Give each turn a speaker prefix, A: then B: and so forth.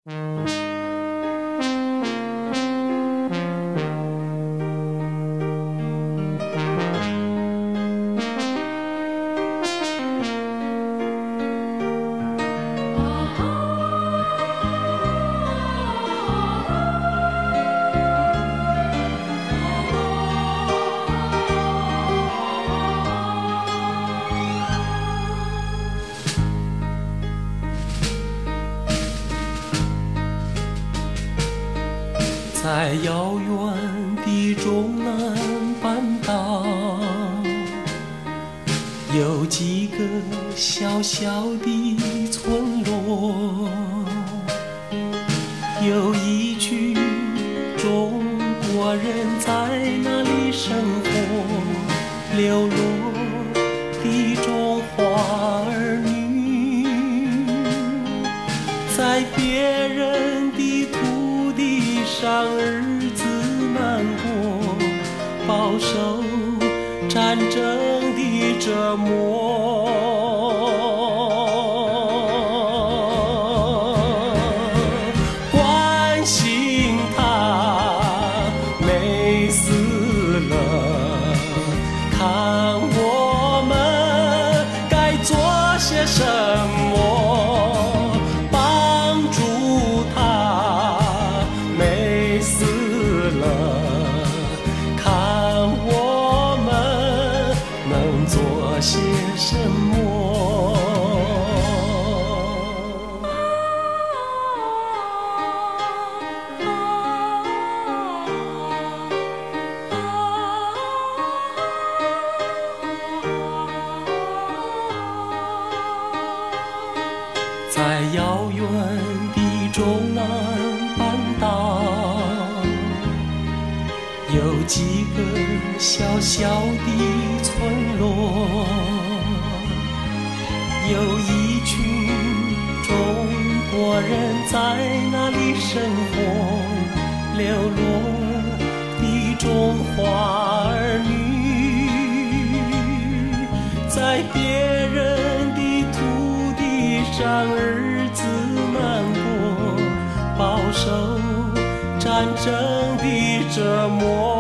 A: 在遥远的中南半岛，有几个小小的村落，有一群中国人在那里生活，流落的中华儿女，在别人的土地上日子难过，饱受战争的折磨。关心他没死了，看我们该做些什么，帮助他没死了，看我们能做些什么。在遥远的中南半岛，有几个小小的村落，有一群中国人在那里生活，流落的中华儿女，在别人的土地上日子难过，饱受战争的折磨。